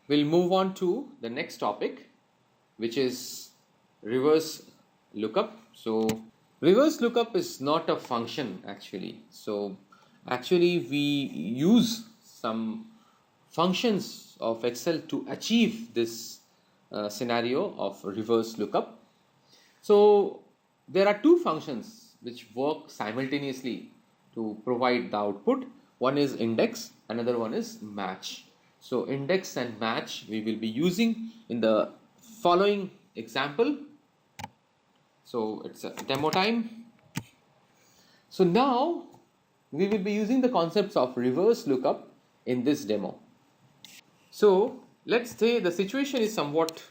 We'll move on to the next topic, which is reverse lookup. So reverse lookup is not a function actually. So actually we use some functions of Excel to achieve this scenario of reverse lookup. So there are two functions which work simultaneously to provide the output. One is index, another one is match. So index and match we will be using in the following example. So it's a demo time. So now we will be using the concepts of reverse lookup in this demo. So let's say the situation is somewhat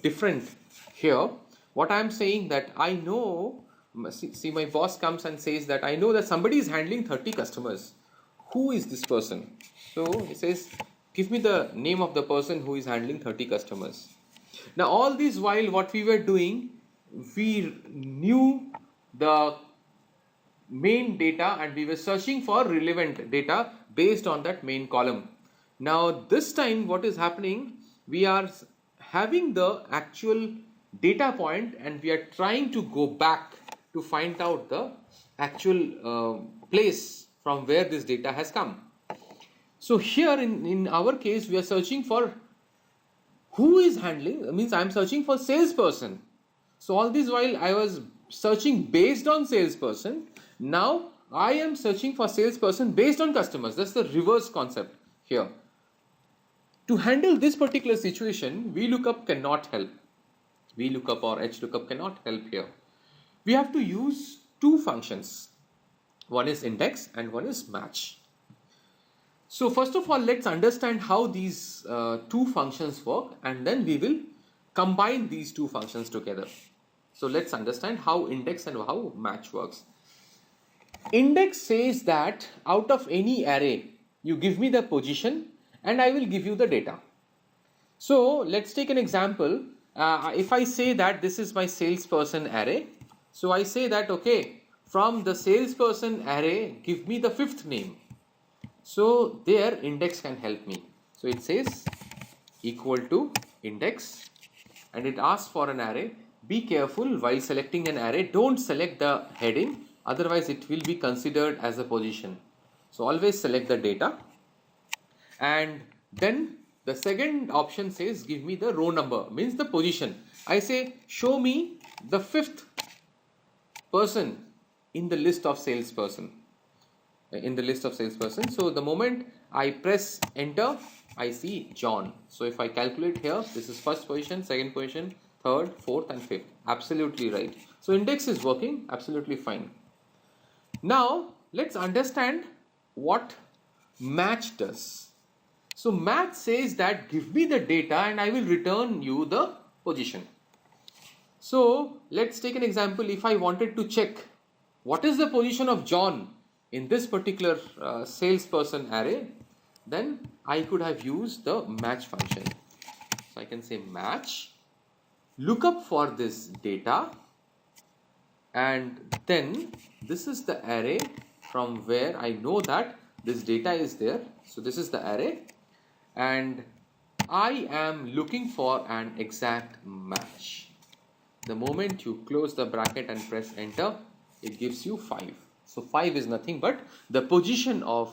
different here. What I am saying that I know, see my boss comes and says that I know that somebody is handling 30 customers. Who is this person? So he says, give me the name of the person who is handling 30 customers. Now all this while what we were doing, we knew the main data and we were searching for relevant data based on that main column. Now this time what is happening, we are having the actual data point and we are trying to go back to find out the actual place from where this data has come. So here in our case we are searching for who is handling, means I am searching for salesperson. So all this while I was searching based on salesperson, now I am searching for salesperson based on customers. That's the reverse concept here. To handle this particular situation, VLOOKUP cannot help. VLOOKUP or HLOOKUP cannot help here. We have to use two functions. One is index and one is match. So first of all, let's understand how these two functions work and then we will combine these two functions together. So let's understand how index and how match works. Index says that out of any array, you give me the position and I will give you the data. So let's take an example. If I say that this is my salesperson array, so I say that okay, from the salesperson array, give me the fifth name. So there index can help me. So it says equal to index and it asks for an array. Be careful while selecting an array, don't select the heading, otherwise it will be considered as a position. So always select the data. And then the second option says give me the row number, means the position. I say show me the fifth person in the list of salesperson. So the moment I press enter, I see John. So if I calculate here, this is first position, second position, third, fourth and fifth. Absolutely right. So index is working absolutely fine. Now let's understand what match does. So match says that give me the data and I will return you the position. So let's take an example. If I wanted to check what is the position of John in this particular salesperson array, then I could have used the match function. So I can say match, look up for this data, and then this is the array from where I know that this data is there. So this is the array and I am looking for an exact match. The moment you close the bracket and press enter, it gives you 5. So 5 is nothing but the position of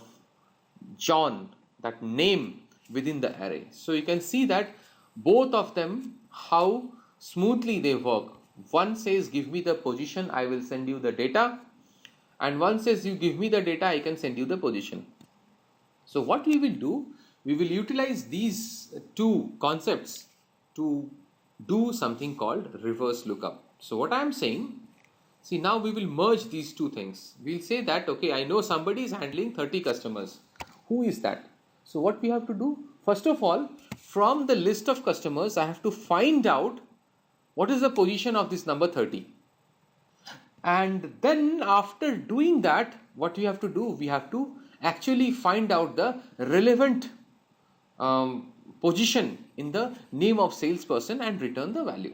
John, that name within the array. So you can see that both of them, how smoothly they work. One says give me the position, I will send you the data, and one says you give me the data, I can send you the position. So what we will do, we will utilize these two concepts to do something called reverse lookup. So what I am saying, see now we will merge these two things. We will say that okay, I know somebody is handling 30 customers. Who is that? So what we have to do, first of all, from the list of customers, I have to find out what is the position of this number 30. And then after doing that, what we have to do, we have to actually find out the relevant position in the name of salesperson and return the value.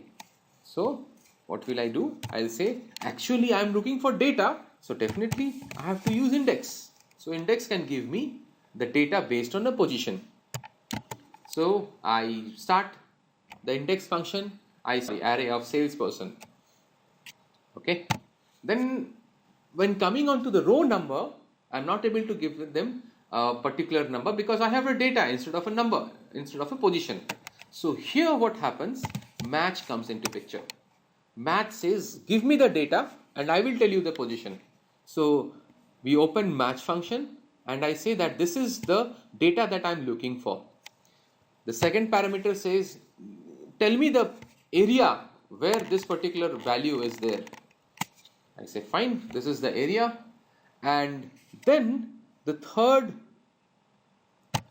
So what will I do? I'll say actually I am looking for data, so definitely I have to use index. So index can give me the data based on the position. So I start the index function, I say array of salesperson. Okay. Then when coming on to the row number, I'm not able to give them a particular number because I have a data instead of a number, instead of a position. So here what happens, match comes into picture. Match says give me the data and I will tell you the position. So we open match function and I say that this is the data that I'm looking for. The second parameter says tell me the area where this particular value is there. I say fine, this is the area. And then the third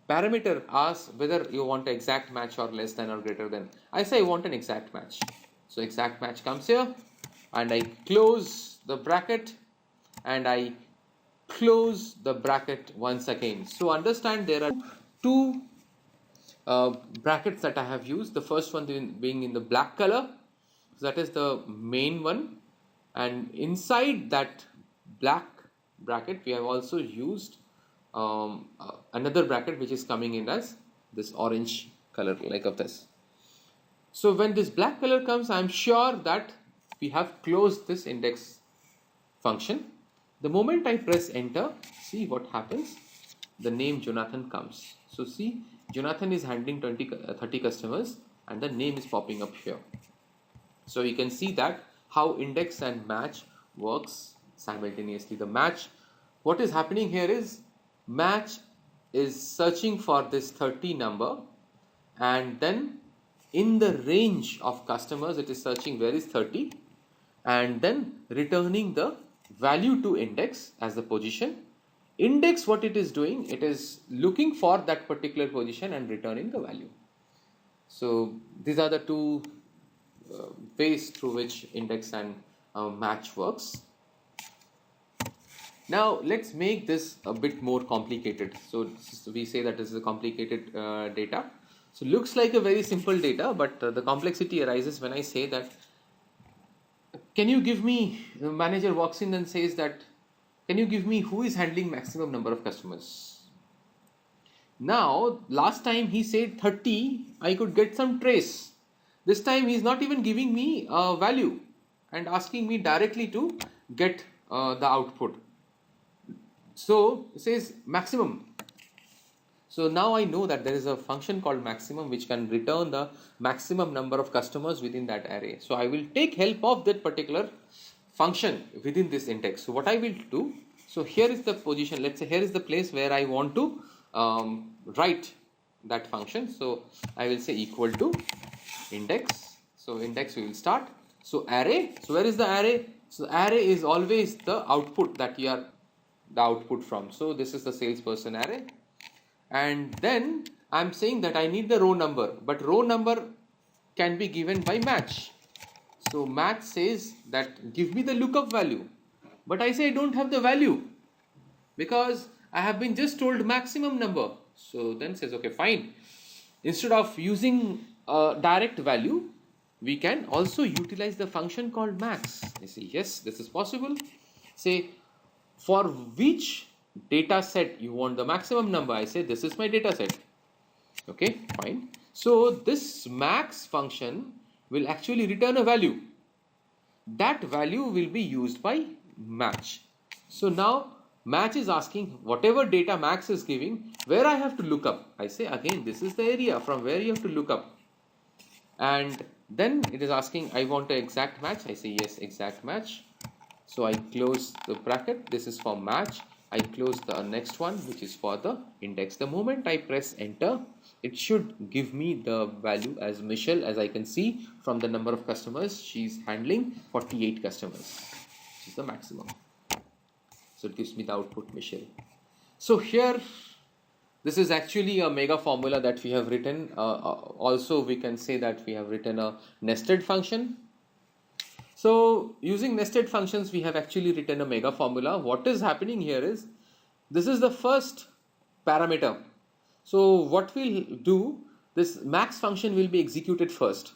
parameter asks whether you want an exact match or less than or greater than. I say I want an exact match. So exact match comes here and I close the bracket and I close the bracket once again. So understand there are two brackets that I have used. The first one being in the black color, so that is the main one, and inside that black bracket we have also used another bracket which is coming in as this orange color like of this. So when this black color comes, I am sure that we have closed this index function. The moment I press enter, see what happens, the name Jonathan comes. So see, Jonathan is handling 30 customers and the name is popping up here. So you can see that how index and match works simultaneously. The match, what is happening here is match is searching for this 30 number and then in the range of customers it is searching where is 30 and then returning the value to index as the position. Index, what it is doing, it is looking for that particular position and returning the value. So these are the two ways through which index and match works. Now let's make this a bit more complicated. So we say that this is a complicated data. So looks like a very simple data, but the complexity arises when I say that can you give me, the manager walks in and says that can you give me who is handling maximum number of customers? Now last time he said 30, I could get some trace. This time he is not even giving me a value and asking me directly to get the output. So it says maximum. So now I know that there is a function called maximum which can return the maximum number of customers within that array. So I will take help of that particular function within this index. So what I will do, so here is the position, let's say here is the place where I want to write that function. So I will say equal to index. So index we will start. So array, so where is the array? So array is always the output that you are the output from. So this is the salesperson array. And then I'm saying that I need the row number, but row number can be given by match. So match says that give me the lookup value, but I say I don't have the value because I have been just told maximum number. So then says okay fine, instead of using a direct value we can also utilize the function called max. I say yes, this is possible. Say for which data set you want the maximum number, I say this is my data set. Okay fine. So this max function will actually return a value. That value will be used by match. So now match is asking whatever data max is giving, where I have to look up. I say again this is the area from where you have to look up. And then it is asking I want an exact match. I say yes, exact match. So I close the bracket. This is for match. I close the next one which is for the index. The moment I press enter, it should give me the value as Michelle, as I can see from the number of customers. She's handling 48 customers, which is the maximum. So it gives me the output Michelle. So here, this is actually a mega formula that we have written. Also, we can say that we have written a nested function. So using nested functions, we have actually written a mega formula. What is happening here is, this is the first parameter. So what we'll do, this max function will be executed first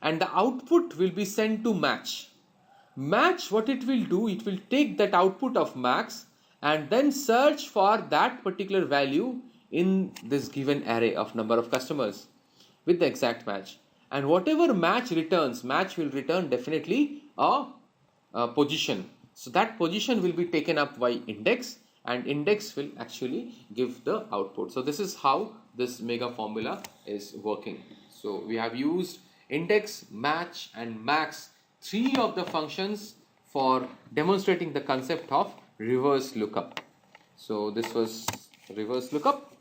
and the output will be sent to match. Match, what it will do, it will take that output of max and then search for that particular value in this given array of number of customers with the exact match. And whatever match returns, match will return definitely a position. So that position will be taken up by index, and index will actually give the output. So this is how this mega formula is working. So we have used index, match and max, three of the functions for demonstrating the concept of reverse lookup. So this was reverse lookup.